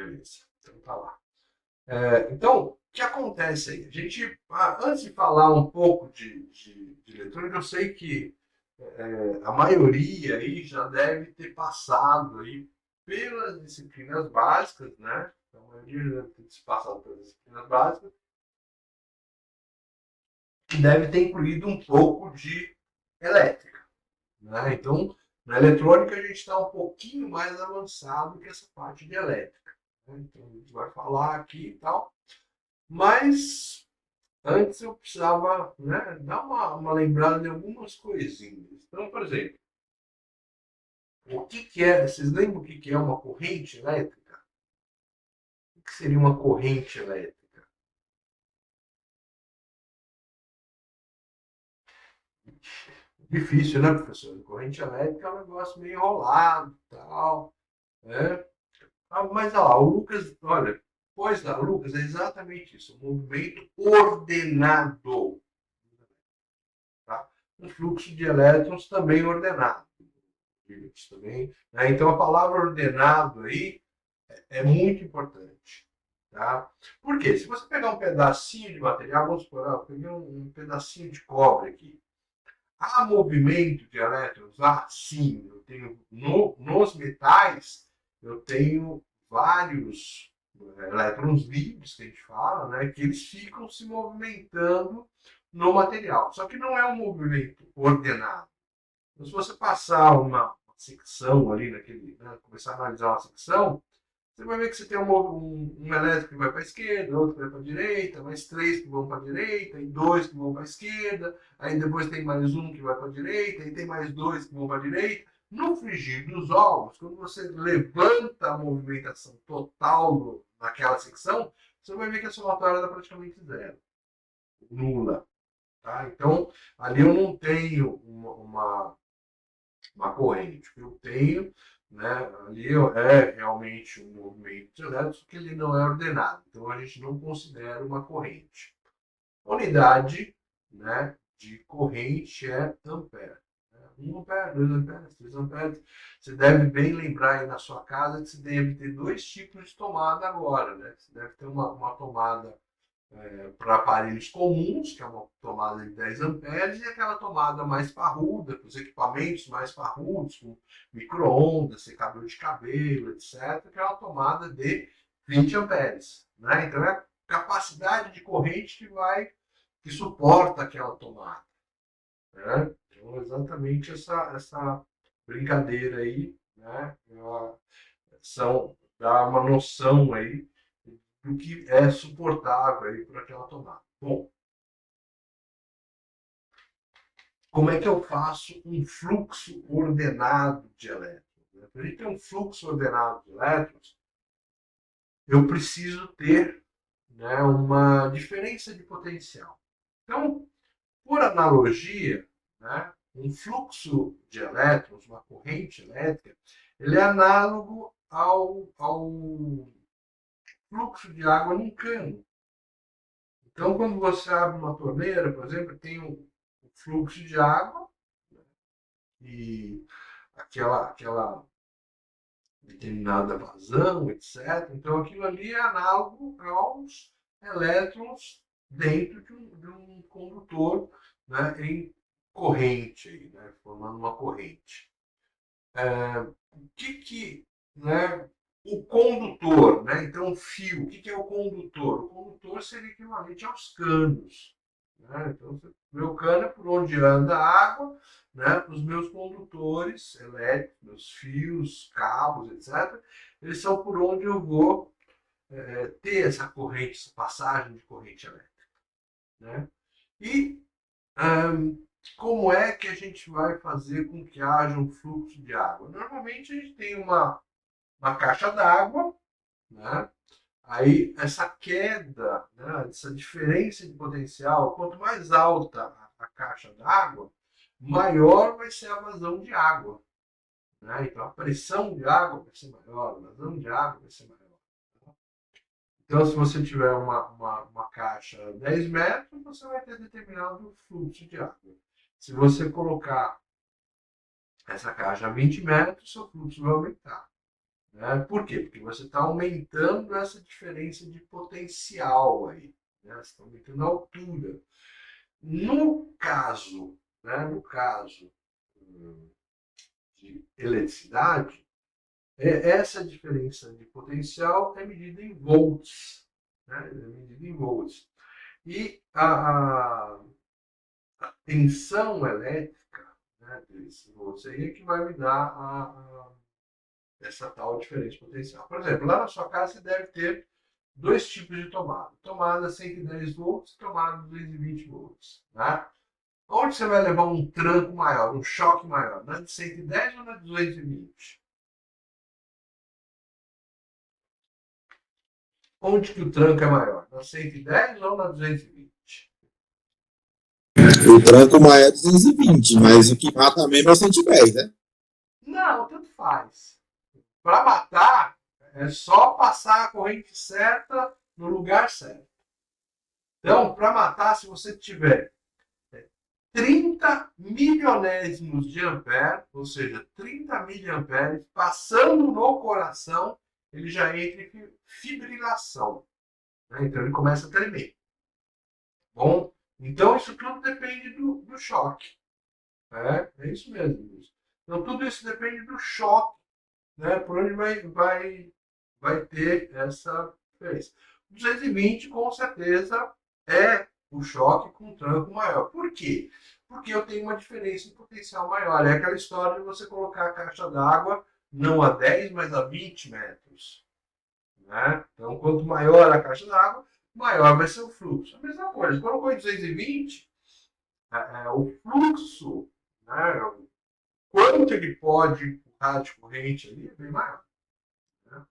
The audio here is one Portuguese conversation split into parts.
Beleza. Então tá lá. Então, o que acontece aí? A gente, antes de falar um pouco de eletrônica, eu sei que a maioria aí já deve ter passado aí pelas disciplinas básicas, né? Então, a maioria já deve ter passado pelas disciplinas básicas e deve ter incluído um pouco de elétrica, né? Então, na eletrônica a gente está um pouquinho mais avançado que essa parte de elétrica, né? Então, a gente vai falar aqui e tal, mas antes eu precisava, né, dar uma lembrada de algumas coisinhas. Então, por exemplo, o que que é, vocês lembram o que que é uma corrente elétrica? O que seria uma corrente elétrica? Difícil, né, professor? Corrente elétrica é um negócio meio enrolado, tal, né? Mas olha lá, o Lucas, olha, pois lá, Lucas, é exatamente isso, um movimento ordenado, tá? Um fluxo de elétrons também ordenado. Também, né? Então a palavra ordenado aí é muito importante. Tá? Por quê? Se você pegar um pedacinho de material, vamos supor, eu peguei um pedacinho de cobre aqui. Há movimento de elétrons? Ah, sim. Eu tenho nos metais, eu tenho vários elétrons livres, que a gente fala, né, que eles ficam se movimentando no material. Só que não é um movimento ordenado. Então, se você passar uma secção ali naquele, né, começar a analisar uma secção, você vai ver que você tem um elétrico que vai para a esquerda, outro que vai para a direita, mais três que vão para a direita, e dois que vão para a esquerda, aí depois tem mais um que vai para a direita, e tem mais dois que vão para a direita. No frigir dos ovos, quando você levanta a movimentação total naquela secção, você vai ver que a somatória está praticamente zero, nula. Tá? Então, ali eu não tenho uma corrente. O que eu tenho, né, ali é realmente um movimento elétrico que ele não é ordenado. Então a gente não considera uma corrente. A unidade, né, de corrente é ampere. 1 ampere, 2 amperes, 3 amperes. Você deve bem lembrar aí na sua casa que você deve ter dois tipos de tomada agora, né? Você deve ter uma tomada para aparelhos comuns, que é uma tomada de 10 amperes, e aquela tomada mais parruda, para os equipamentos mais parrudos, com micro-ondas, secador de cabelo, etc., que é uma tomada de 20 amperes. Né? Então é a capacidade de corrente que suporta aquela tomada. Né? Então, exatamente essa brincadeira aí, né? Dá uma noção aí do que é suportável aí por aquela tomada. Bom, como é que eu faço um fluxo ordenado de elétrons? Para a gente ter um fluxo ordenado de elétrons, eu preciso ter, né, uma diferença de potencial. Então, por analogia, né, um fluxo de elétrons, uma corrente elétrica, ele é análogo ao fluxo de água num cano. Então, quando você abre uma torneira, por exemplo, tem um fluxo de água e aquela determinada vazão, etc. Então, aquilo ali é análogo aos elétrons dentro de um condutor, né, em corrente, né, formando uma corrente. O que, né, o condutor, né? Então, o fio, o que é o condutor? O condutor seria equivalente aos canos. Né? Então, o meu cano é por onde anda a água, né? Os meus condutores elétricos, meus fios, cabos, etc., eles são por onde eu vou ter essa corrente, essa passagem de corrente elétrica. Né? E como é que a gente vai fazer com que haja um fluxo de água? Normalmente a gente tem uma caixa d'água, né? Aí essa queda, né, essa diferença de potencial, quanto mais alta a caixa d'água, maior vai ser a vazão de água. Né? Então a pressão de água vai ser maior, a vazão de água vai ser maior. Então, se você tiver uma caixa 10 metros, você vai ter determinado fluxo de água. Se você colocar essa caixa a 20 metros, seu fluxo vai aumentar. Né? Por quê? Porque você está aumentando essa diferença de potencial aí. Né? Você está aumentando a altura. No caso, né, no caso de eletricidade, essa diferença de potencial é medida em volts. Né? É medida em volts. E a tensão elétrica, né, desse volts aí é que vai me dar essa tal diferença potencial. Por exemplo, lá na sua casa você deve ter dois tipos de tomada. Tomada 110 volts e tomada 220 volts. Né? Onde você vai levar um tranco maior, um choque maior? Na de 110 ou na de 220? Onde que o tranco é maior? Na 110 ou na 220? O tranco maior é 220, mas o que mata mesmo é 110, né? Não, tanto faz. Para matar, é só passar a corrente certa no lugar certo. Então, para matar, se você tiver 30 milionésimos de ampere, ou seja, 30 miliamperes, passando no coração, ele já entra em fibrilação. Né? Então, ele começa a tremer. Bom, então isso tudo depende do choque. É isso mesmo. Então, tudo isso depende do choque, né? Por onde vai ter essa diferença. 220, com certeza, é o choque com um tranco maior. Por quê? Porque eu tenho uma diferença em potencial maior. É aquela história de você colocar a caixa d'água não a 10, mas a 20 metros. Né? Então, quanto maior a caixa d'água, maior vai ser o fluxo. A mesma coisa, colocou em 220, o fluxo, né, o quanto ele pode empurrar de corrente ali é bem maior. Né?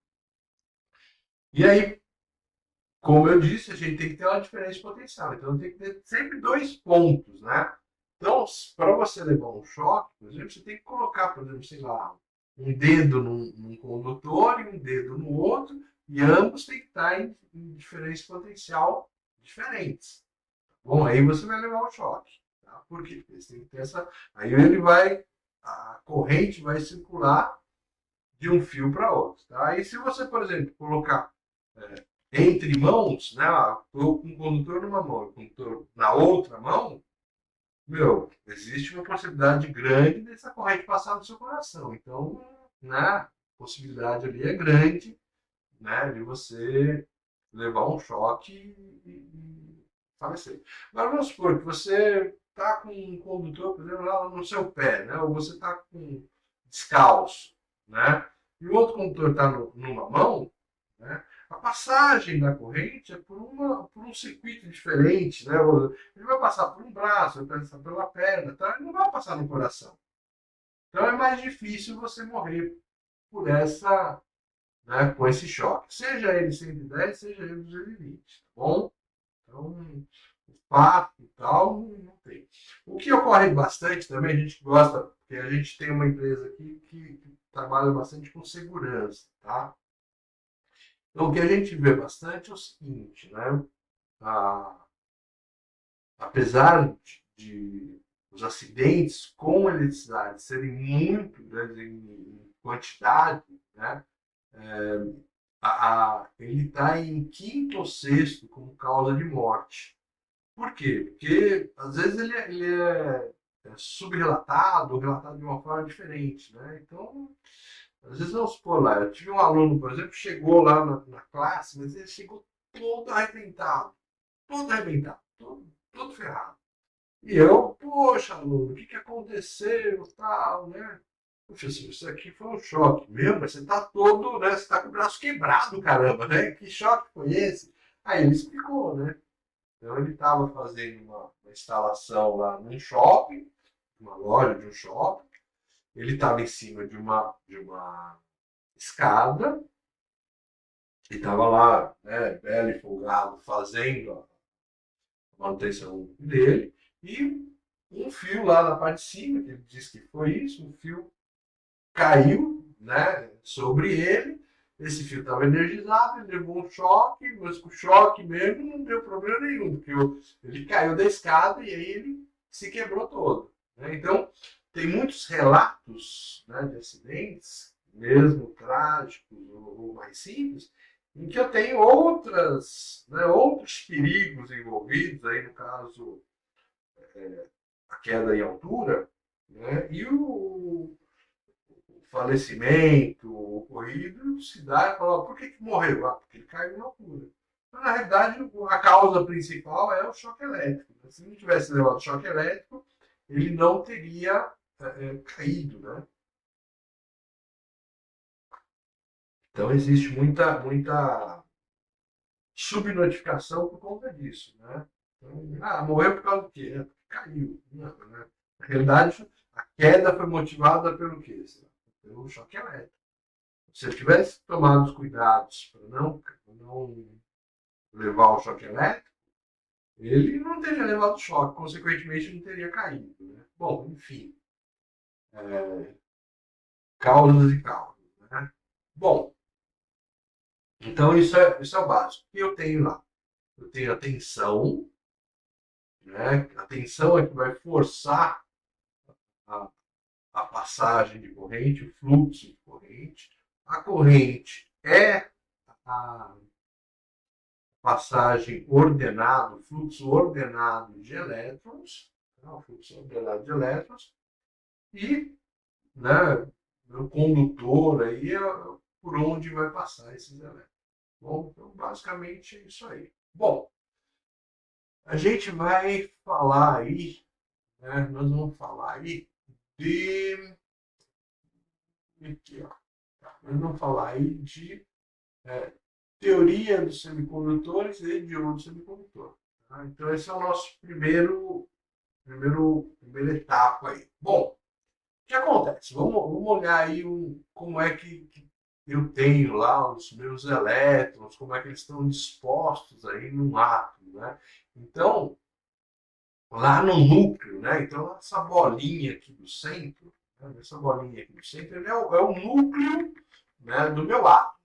E aí, como eu disse, a gente tem que ter uma diferença de potencial. Então, tem que ter sempre dois pontos, né? Então, para você levar um choque, por exemplo, você tem que colocar, por exemplo, sei lá, um dedo num condutor e um dedo no outro, e ambos têm que estar em diferença potencial diferentes. Bom, aí você vai levar o choque. Tá? Por quê? Porque você tem que ter essa. Aí ele vai. A corrente vai circular de um fio para outro. Tá? E se você, por exemplo, colocar entre mãos, né? Estou com o condutor numa mão e o condutor na outra mão, meu, existe uma possibilidade grande dessa corrente passar no seu coração. Então, né, a possibilidade ali é grande, né, de você levar um choque e falecer. Mas vamos supor que você está com um condutor, por exemplo, lá no seu pé, né, ou você está com descalço, né, e o outro condutor está numa mão, né, a passagem da corrente é por um circuito diferente, né? Ele vai passar por um braço, vai passar pela perna, tá? Ele não vai passar no coração. Então é mais difícil você morrer por essa, né, com esse choque. Seja ele 110, seja ele 220, tá bom? Então, o fato e tal, não tem. O que ocorre bastante também, a gente gosta, porque a gente tem uma empresa aqui que trabalha bastante com segurança, tá? Então, o que a gente vê bastante é o seguinte, né? Ah, apesar de os acidentes com eletricidade serem muito grandes em quantidade, né? Ele está em quinto ou sexto como causa de morte. Por quê? Porque às vezes ele é subrelatado ou relatado de uma forma diferente. Né? Então, às vezes vamos supor lá, eu tive um aluno, por exemplo, que chegou lá na classe, mas ele chegou todo arrebentado, todo ferrado. E eu, poxa, aluno, o que aconteceu, tal, né? Poxa, isso aqui foi um choque mesmo, mas você tá todo, né? Você tá com o braço quebrado, caramba, né? Que choque foi esse? Aí ele explicou, né? Então ele estava fazendo uma instalação lá num shopping, uma loja de um shopping. Ele estava em cima de uma escada e estava lá, né, belo e folgado, fazendo a manutenção dele. E um fio lá na parte de cima, que ele disse que foi isso, um fio caiu, né, sobre ele. Esse fio estava energizado, ele levou um choque, mas com o choque mesmo não deu problema nenhum, porque ele caiu da escada e aí ele se quebrou todo. Né? Então, tem muitos relatos, né, de acidentes, mesmo trágicos ou mais simples, em que eu tenho outros perigos envolvidos, aí no caso a queda em altura, né, e o falecimento ocorrido se dá e fala, por que morreu? Ah, porque ele caiu em altura. Mas, na realidade, a causa principal é o choque elétrico. Se não tivesse levado choque elétrico, ele não teria caído, né? Então existe muita subnotificação por conta disso, né? Então, morreu por causa do quê? Porque caiu. Não, né? Na realidade, a queda foi motivada pelo quê? Pelo choque elétrico. Se eu tivesse tomado os cuidados para não levar o choque elétrico, ele não teria levado o choque, consequentemente não teria caído. Né? Bom, enfim, causas e causas. Né? Bom, então isso é o básico. O que eu tenho lá? Eu tenho a tensão, né? A tensão é que vai forçar a, a passagem de corrente, o fluxo de corrente. A corrente é a passagem ordenada, o fluxo ordenado de elétrons, né? O fluxo ordenado de elétrons, e, né, o condutor aí é por onde vai passar esses elétrons. Bom, então basicamente é isso aí. Bom, a gente vai falar aí, né, nós vamos falar aí de. Aqui, ó. Nós vamos falar aí de teoria dos semicondutores e de outros semicondutores. Tá? Então, esse é o nosso primeira etapa aí. Bom, o que acontece? Vamos olhar aí como é que eu tenho lá os meus elétrons, como é que eles estão dispostos aí num átomo, né? Então, lá no núcleo, né? Então, essa bolinha aqui do centro, né? Essa bolinha aqui do centro, ele é o núcleo, né, do meu átomo.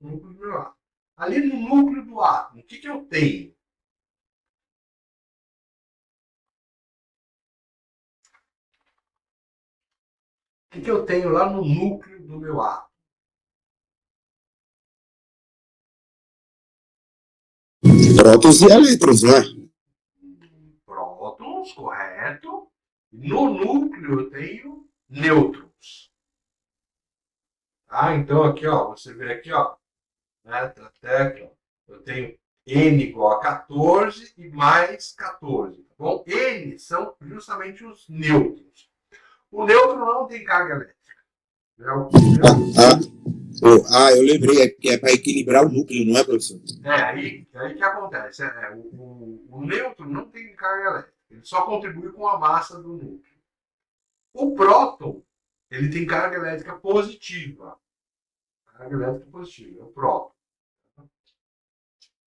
Núcleo do meu átomo. Ali no núcleo do átomo, o que eu tenho? O que eu tenho lá no núcleo do meu átomo? Prótons e elétrons, né? Prótons, correto. No núcleo eu tenho nêutrons. Tá? Então aqui, ó, você vê aqui, ó, né, até aqui, ó, eu tenho N igual a 14 e mais 14. Tá bom? N são justamente os nêutrons. O nêutron não tem carga elétrica. Né? O nêutron, Eu lembrei, é para equilibrar o núcleo, não é, professor? aí que acontece. O nêutron não tem carga elétrica. Ele só contribui com a massa do núcleo. O próton, ele tem carga elétrica positiva. Carga elétrica positiva, é o próton.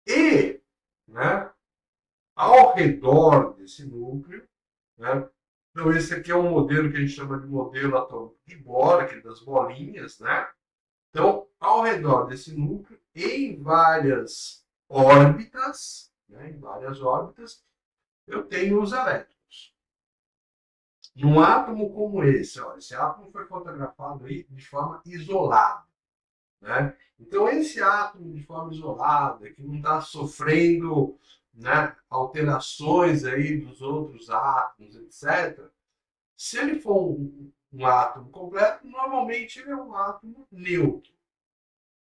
E, né, ao redor desse núcleo, né, então esse aqui é um modelo que a gente chama de modelo atômico de Bohr, que é das bolinhas, né? Então, ao redor desse núcleo, em várias órbitas, né, eu tenho os elétrons. Num átomo como esse, ó, esse átomo foi fotografado aí de forma isolada. Né? Então, esse átomo de forma isolada, que não está sofrendo, né, alterações aí dos outros átomos, etc., se ele for um átomo completo, normalmente ele é um átomo neutro,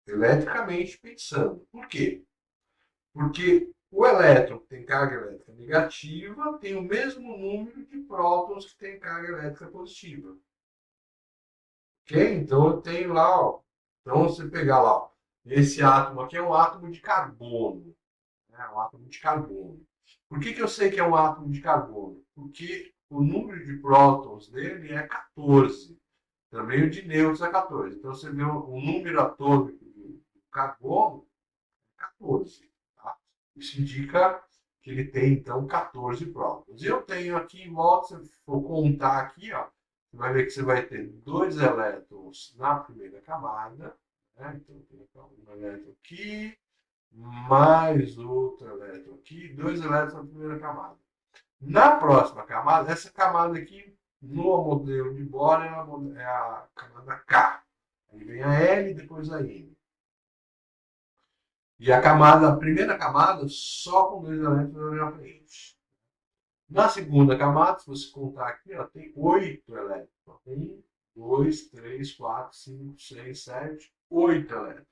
eletricamente pensando. Por quê? Porque o elétron que tem carga elétrica negativa tem o mesmo número de prótons que tem carga elétrica positiva. Ok? Então eu tenho lá, ó. Então você pegar lá, ó, esse átomo aqui é um átomo de carbono. Né? Um átomo de carbono. Por que eu sei que é um átomo de carbono? Porque o número de prótons dele é 14. Também o de nêutrons é 14. Então você vê o número atômico do carbono é 14. Tá? Isso indica que ele tem, então, 14 prótons. Eu tenho aqui em volta, se for contar aqui, ó, você vai ver que você vai ter dois elétrons na primeira camada. Né? Então, tem um elétron aqui, mais outro elétron aqui, dois elétrons na primeira camada. Na próxima camada, essa camada aqui, no modelo de Bohr, é a camada K. Aí vem a L e depois a M. E a primeira camada, só com 2 elétrons na frente. Na segunda camada, se você contar aqui, ó, tem 8 elétrons. 1, 2, 3, 4, 5, 6, 7, 8 elétrons.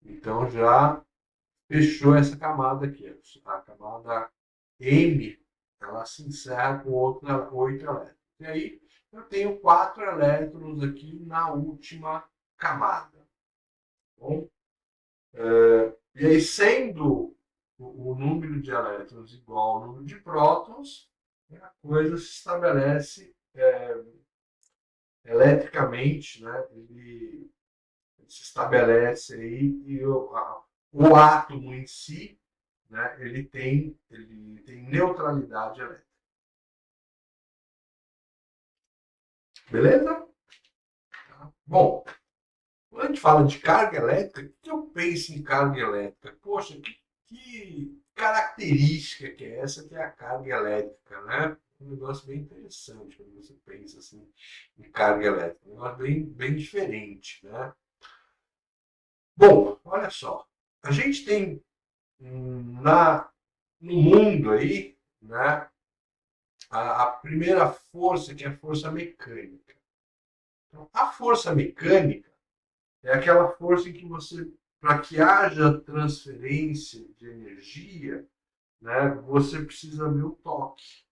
Então já fechou essa camada aqui. A camada M, ela se encerra com 8 elétrons. E aí eu tenho 4 elétrons aqui na última camada. Bom, e aí, sendo o número de elétrons igual ao número de prótons, a coisa se estabelece eletricamente, né? Ele se estabelece aí e o átomo em si, né? Ele tem neutralidade elétrica. Beleza? Bom, quando a gente fala de carga elétrica, o que eu penso em carga elétrica? Poxa, que característica que é essa que é a carga elétrica, né? Um negócio bem interessante quando você pensa assim em carga elétrica. Um negócio bem diferente, né? Bom, olha só. A gente tem no mundo aí, né, a primeira força, que é a força mecânica. Então, a força mecânica é aquela força em que você, para que haja transferência de energia, né, você precisa ver o toque,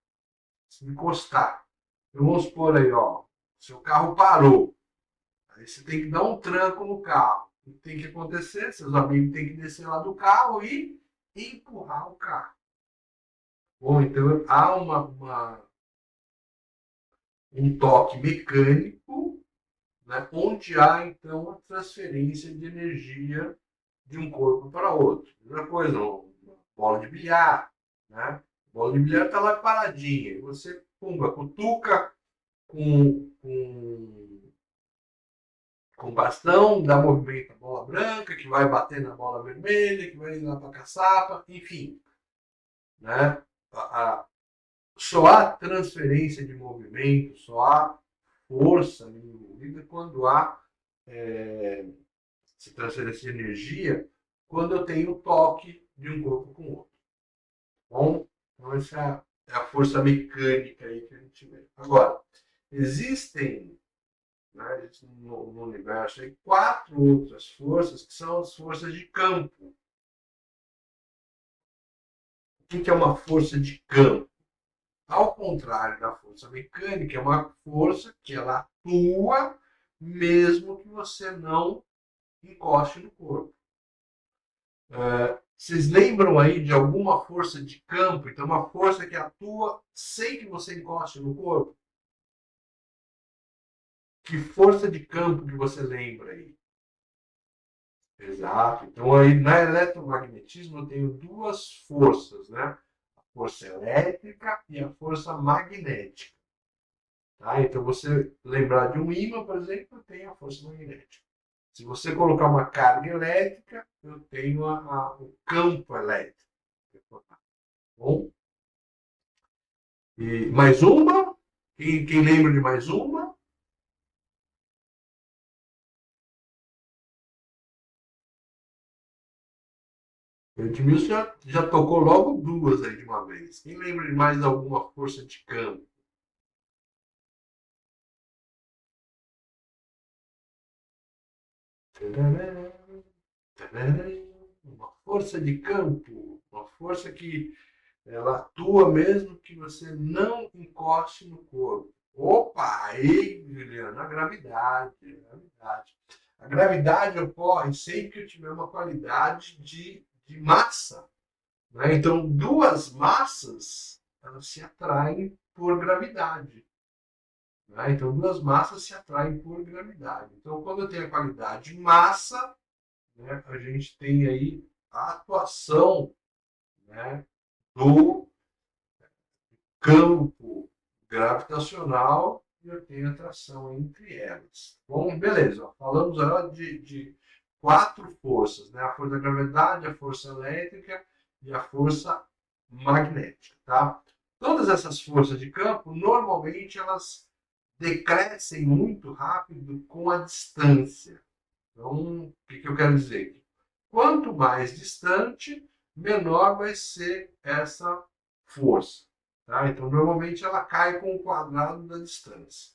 se encostar. Então, vamos supor aí, ó, seu carro parou, aí você tem que dar um tranco no carro. O que tem que acontecer? Seus amigos têm que descer lá do carro e empurrar o carro. Bom, então há um toque mecânico, né, onde há então a transferência de energia de um corpo para outro. Primeira coisa, uma bola de bilhar, né? A bola de bilhar está lá paradinha, e você pumba, cutuca com bastão, dá movimento à bola branca, que vai bater na bola vermelha, que vai ir lá para a caçapa, enfim. Né? Só há transferência de movimento, só há força envolvida quando há se transferência de energia, quando eu tenho toque de um corpo com o outro. Bom, então essa é a força mecânica aí que a gente vê. Agora, existem, né, no universo aí, 4 outras forças que são as forças de campo. O que é uma força de campo? Ao contrário da força mecânica, é uma força que ela atua mesmo que você não encoste no corpo. Vocês lembram aí de alguma força de campo? Então, uma força que atua sem que você encoste no corpo? Que força de campo que você lembra aí? Exato. Então, aí na eletromagnetismo eu tenho 2 forças, né? A força elétrica e a força magnética. Tá? Então, você lembrar de um ímã, por exemplo, eu tenho a força magnética. Se você colocar uma carga elétrica, eu tenho o campo elétrico. Bom, e mais uma? Quem lembra de mais uma? O Edmilson já tocou logo 2 aí de uma vez. Quem lembra de mais alguma força de campo? Uma força de campo. Uma força que ela atua mesmo que você não encoste no corpo. Opa, aí, Juliana, a gravidade, a gravidade. A gravidade ocorre sempre que eu tiver uma qualidade de massa. Né? Então, 2 massas elas se atraem por gravidade. Né? Então, 2 massas se atraem por gravidade. Então, quando eu tenho a qualidade massa, né, a gente tem aí a atuação, né, do campo gravitacional e eu tenho atração entre elas. Bom, beleza. Falamos agora de 4 forças, né? A força da gravidade, a força elétrica e a força magnética, tá? Todas essas forças de campo, normalmente, elas decrescem muito rápido com a distância. Então, o que eu quero dizer? Quanto mais distante, menor vai ser essa força. Tá? Então, normalmente ela cai com o quadrado da distância.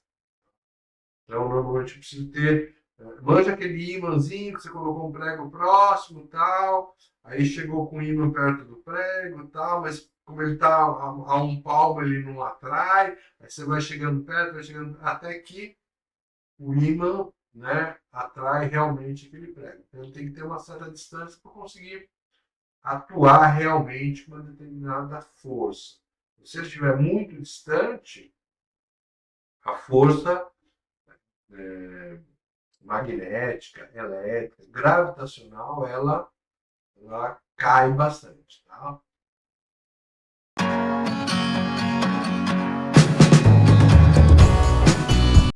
Então, normalmente eu preciso ter. Manja aquele ímãzinho que você colocou um prego próximo e tal, aí chegou com o ímã perto do prego e tal, mas como ele está a um palmo, ele não atrai, aí você vai chegando, até que o ímã, né, atrai realmente aquele prego. Então, ele tem que ter uma certa distância para conseguir atuar realmente com uma determinada força. Se ele estiver muito distante, a força magnética, elétrica, gravitacional, ela cai bastante. Tá?